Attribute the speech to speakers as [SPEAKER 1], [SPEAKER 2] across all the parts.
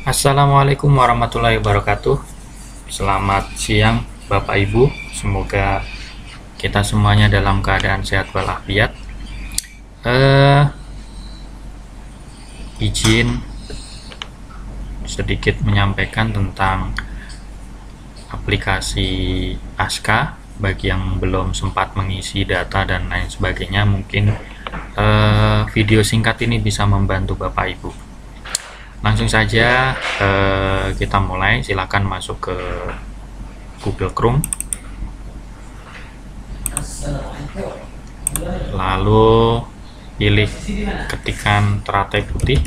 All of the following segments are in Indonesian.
[SPEAKER 1] Assalamualaikum warahmatullahi wabarakatuh. Selamat siang Bapak Ibu. Semoga kita semuanya dalam keadaan sehat walafiat. Izin sedikit menyampaikan tentang aplikasi Aska. Bagi yang belum sempat mengisi data dan lain sebagainya, mungkin video singkat ini bisa membantu Bapak Ibu. Langsung saja kita mulai. Silakan masuk ke Google Chrome, lalu pilih ketikan teratai putih.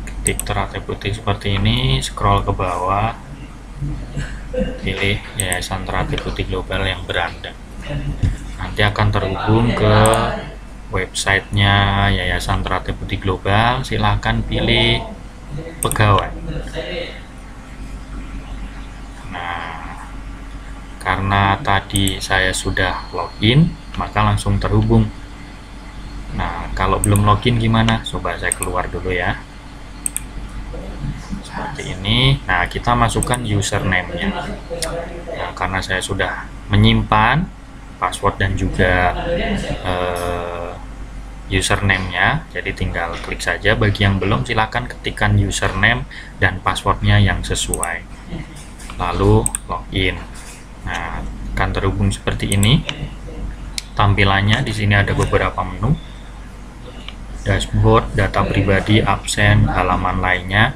[SPEAKER 1] Ketik teratai putih seperti ini, scroll ke bawah, pilih Yayasan Teratai Putih Global yang beranda. Nanti akan terhubung ke websitenya Yayasan Teratai Putih Global. Silahkan pilih pegawai. Nah, karena tadi saya sudah login, maka langsung terhubung. Nah, kalau belum login gimana? Coba saya keluar dulu ya. Seperti ini. Nah, kita masukkan username-nya. Nah, karena saya sudah menyimpan password dan juga username-nya, jadi tinggal klik saja. Bagi yang belum, silahkan ketikkan username dan passwordnya yang sesuai, lalu login. Nah, akan terhubung seperti ini tampilannya. Di sini ada beberapa menu: dashboard, data pribadi, absen, halaman lainnya.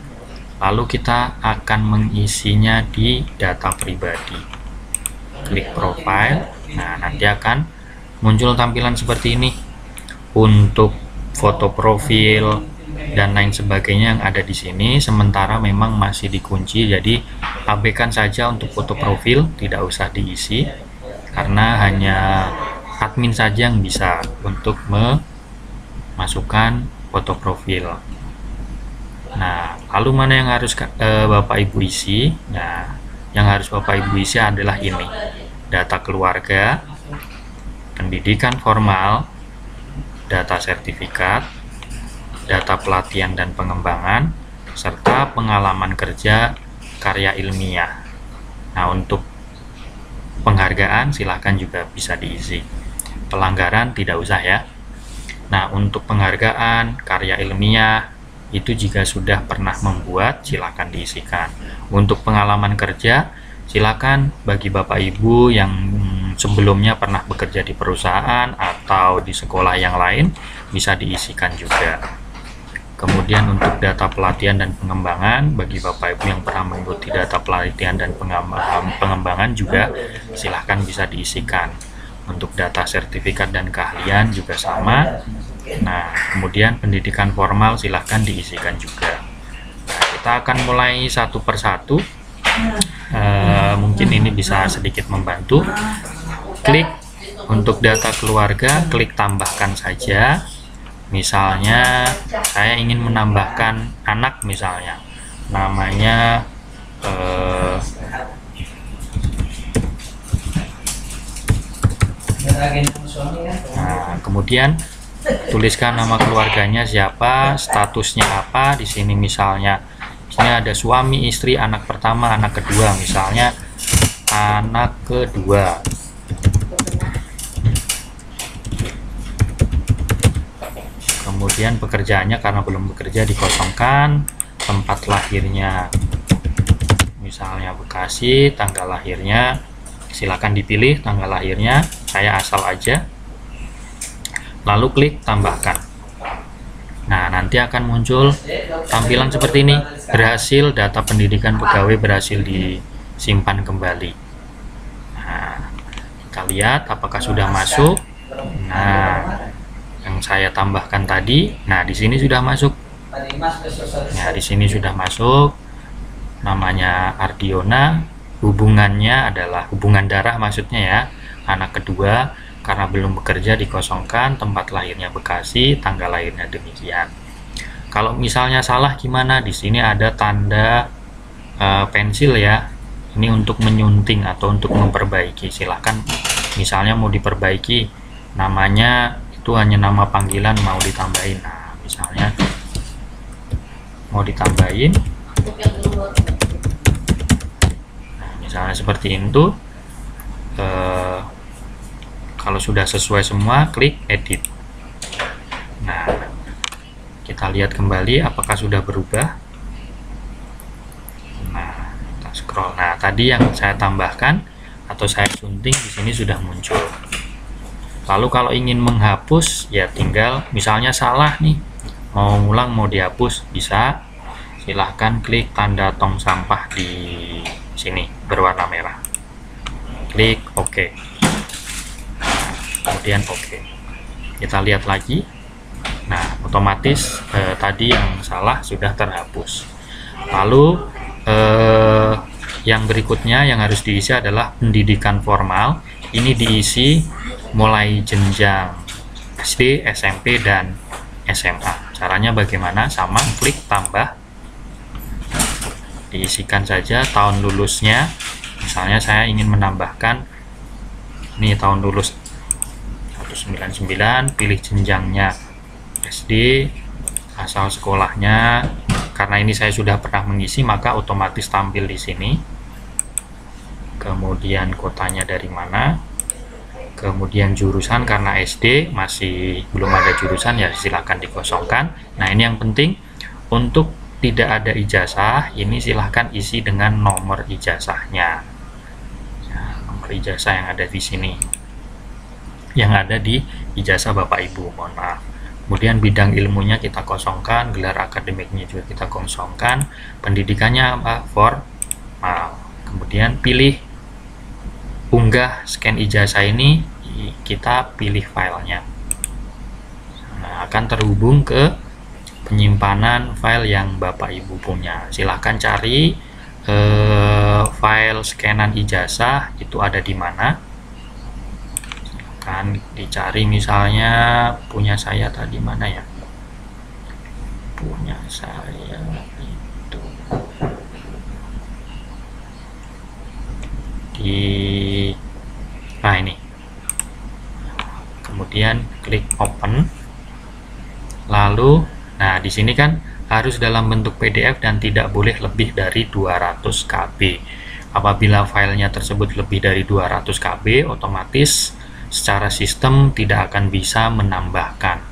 [SPEAKER 1] Lalu kita akan mengisinya di data pribadi. Klik profile. Nah, nanti akan muncul tampilan seperti ini untuk foto profil dan lain sebagainya yang ada di sini. Sementara memang masih dikunci, jadi abaikan saja untuk foto profil, tidak usah diisi karena hanya admin saja yang bisa untuk memasukkan foto profil. Nah, lalu mana yang harus Bapak Ibu isi? Nah, yang harus Bapak Ibu isi adalah ini: data keluarga, pendidikan formal, data sertifikat, data pelatihan dan pengembangan, serta pengalaman kerja karya ilmiah. Nah, untuk penghargaan silahkan juga bisa diisi. Pelanggaran tidak usah ya. Nah, untuk penghargaan karya ilmiah itu jika sudah pernah membuat, silahkan diisikan. Untuk pengalaman kerja, silakan bagi Bapak Ibu yang sebelumnya pernah bekerja di perusahaan atau di sekolah yang lain, bisa diisikan juga. Kemudian untuk data pelatihan dan pengembangan, bagi Bapak Ibu yang pernah mengikuti data pelatihan dan pengembangan juga silahkan bisa diisikan. Untuk data sertifikat dan keahlian juga sama. Nah, kemudian pendidikan formal silahkan diisikan juga. Nah, kita akan mulai satu persatu. Mungkin ini bisa sedikit membantu. Klik untuk data keluarga, klik tambahkan saja. Misalnya saya ingin menambahkan anak, misalnya namanya nah, kemudian tuliskan nama keluarganya siapa, statusnya apa. Di sini misalnya ada suami, istri, anak pertama, anak kedua, misalnya anak kedua. Kemudian pekerjaannya karena belum bekerja dikosongkan. Tempat lahirnya misalnya Bekasi, tanggal lahirnya silakan dipilih tanggal lahirnya, saya asal aja. Lalu klik tambahkan. Nah, nanti akan muncul tampilan seperti ini: berhasil, data pendidikan pegawai berhasil disimpan kembali. Nah, kita lihat apakah sudah masuk. Nah, yang saya tambahkan tadi, nah di sini sudah masuk. Nah, di sini sudah masuk. Namanya Ardiona, hubungannya adalah hubungan darah maksudnya ya, anak kedua. Karena belum bekerja dikosongkan, tempat lahirnya Bekasi, tanggal lahirnya demikian. Kalau misalnya salah gimana? Di sini ada tanda pensil ya. Ini untuk menyunting atau untuk memperbaiki. Silahkan misalnya mau diperbaiki namanya itu hanya nama panggilan, mau ditambahin. Nah, misalnya mau ditambahin. Nah, misalnya seperti itu. Kalau sudah sesuai semua, klik edit. Nah, kita lihat kembali apakah sudah berubah. Nah, kita scroll. Nah, tadi yang saya tambahkan atau saya sunting di sini sudah muncul. Lalu kalau ingin menghapus, ya tinggal misalnya salah nih, mau ngulang, mau dihapus, bisa. Silahkan klik tanda tong sampah di sini berwarna merah. Klik OK. Kemudian OK. Kita lihat lagi. Nah, otomatis tadi yang salah sudah terhapus. Lalu yang berikutnya yang harus diisi adalah pendidikan formal. Ini diisi mulai jenjang SD, SMP, dan SMA. Caranya bagaimana? Sama, klik tambah. Diisikan saja tahun lulusnya. Misalnya saya ingin menambahkan ini tahun lulus 199, pilih jenjangnya SD, asal sekolahnya. Karena ini saya sudah pernah mengisi, maka otomatis tampil di sini. Kemudian kotanya dari mana, kemudian jurusan, karena SD masih belum ada jurusan, ya silahkan dikosongkan. Nah, ini yang penting, untuk tidak ada ijazah, ini silahkan isi dengan nomor ijazahnya. Nah, nomor ijazah yang ada di sini, yang ada di ijazah Bapak Ibu, mohon maaf. Kemudian bidang ilmunya kita kosongkan, gelar akademiknya juga kita kosongkan, pendidikannya apa? Formal. Kemudian pilih unggah scan ijazah, ini kita pilih filenya. Nah, akan terhubung ke penyimpanan file yang Bapak Ibu punya. Silahkan cari file scanan ijazah itu ada di mana. Silahkan dicari, misalnya punya saya tadi mana ya? Punya saya itu di ini. Kemudian klik open. Lalu nah, di sini kan harus dalam bentuk PDF dan tidak boleh lebih dari 200 KB. Apabila filenya tersebut lebih dari 200 KB, otomatis secara sistem tidak akan bisa menambahkan.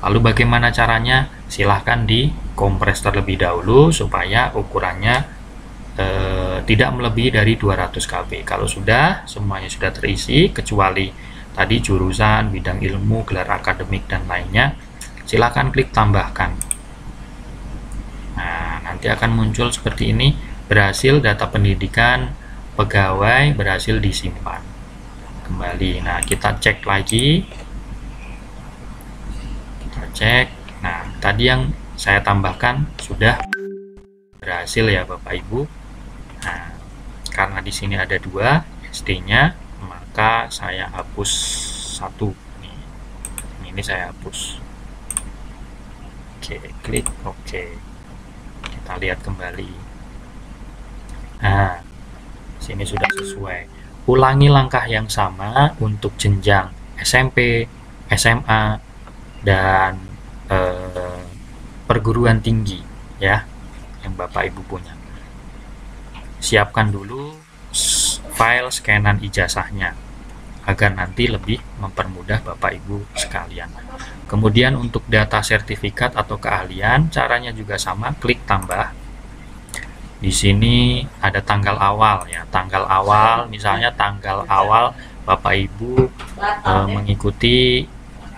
[SPEAKER 1] Lalu bagaimana caranya? Silahkan dikompres terlebih dahulu supaya ukurannya tidak melebihi dari 200 KB. Kalau sudah, semuanya sudah terisi, kecuali tadi jurusan, bidang ilmu, gelar akademik, dan lainnya, silakan klik tambahkan. Nah, nanti akan muncul seperti ini, berhasil data pendidikan pegawai berhasil disimpan kembali. Nah, kita cek lagi, kita cek. Nah, tadi yang saya tambahkan sudah berhasil ya Bapak Ibu. Nah, karena di sini ada 2 SD-nya, maka saya hapus 1. Ini saya hapus. Oke, klik OK. Kita lihat kembali. Nah, sini sudah sesuai. Ulangi langkah yang sama untuk jenjang SMP, SMA, dan perguruan tinggi ya, yang Bapak Ibu punya. Siapkan dulu file scanan ijazahnya agar nanti lebih mempermudah Bapak Ibu sekalian. Kemudian untuk data sertifikat atau keahlian, caranya juga sama, klik tambah. Di sini ada tanggal awal ya, tanggal awal, misalnya tanggal awal Bapak Ibu mengikuti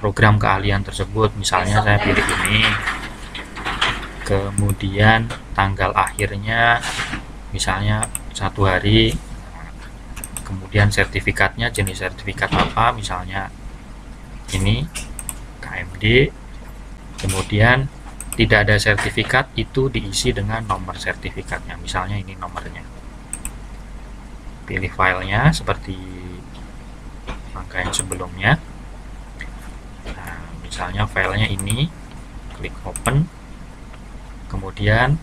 [SPEAKER 1] program keahlian tersebut, misalnya saya pilih ini. Kemudian tanggal akhirnya misalnya 1 hari. Kemudian sertifikatnya jenis sertifikat apa, misalnya ini KMD. Kemudian tidak ada sertifikat, itu diisi dengan nomor sertifikatnya, misalnya ini nomornya. Pilih filenya seperti angka yang sebelumnya. Nah, misalnya filenya ini, klik open. Kemudian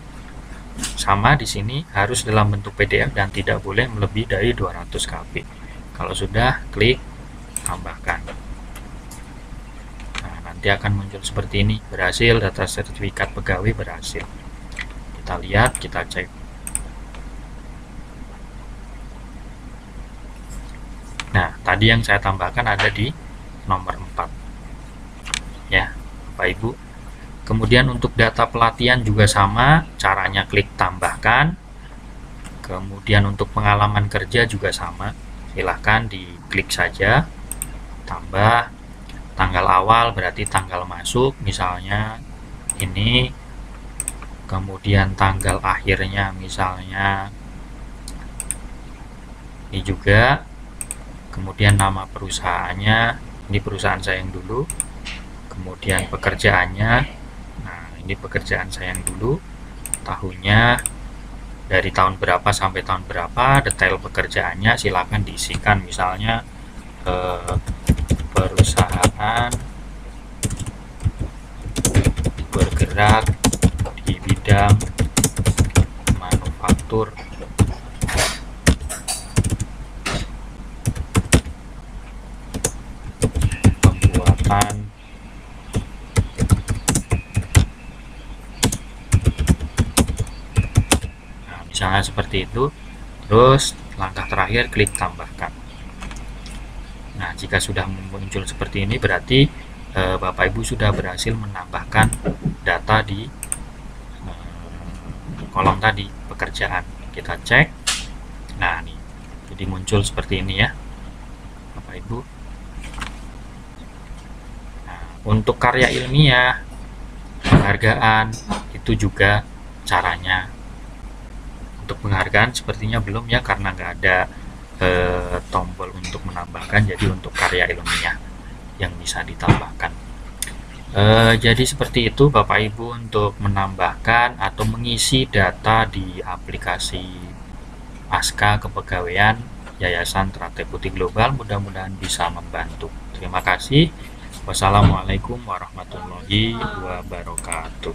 [SPEAKER 1] sama di sini harus dalam bentuk PDF dan tidak boleh melebihi dari 200 KB. Kalau sudah, klik tambahkan. Nah, nanti akan muncul seperti ini, berhasil data sertifikat pegawai berhasil. Kita lihat, kita cek. Nah, tadi yang saya tambahkan ada di nomor 4. Ya, Bapak Ibu. Kemudian untuk data pelatihan juga sama, caranya klik tambahkan. Kemudian untuk pengalaman kerja juga sama, silahkan diklik saja, tambah. Tanggal awal berarti tanggal masuk, misalnya ini. Kemudian tanggal akhirnya misalnya ini juga. Kemudian nama perusahaannya, ini perusahaan saya yang dulu. Kemudian pekerjaannya, nah ini pekerjaan saya yang dulu, tahunnya dari tahun berapa sampai tahun berapa, detail pekerjaannya silakan diisikan, misalnya perusahaan bergerak di bidang manufaktur pembuatan misalnya seperti itu. Terus langkah terakhir klik tambahkan. Nah, jika sudah muncul seperti ini berarti Bapak Ibu sudah berhasil menambahkan data di kolom tadi pekerjaan. Kita cek. Nah, nih. Jadi muncul seperti ini ya, Bapak Ibu. Nah, untuk karya ilmiah, penghargaan itu juga caranya. Untuk penghargaan sepertinya belum ya, karena nggak ada tombol untuk menambahkan. Jadi untuk karya ilmiah yang bisa ditambahkan. Jadi seperti itu Bapak Ibu untuk menambahkan atau mengisi data di aplikasi Aska Kepegawaian Yayasan Teratai Putih Global. Mudah-mudahan bisa membantu. Terima kasih. Wassalamualaikum warahmatullahi wabarakatuh.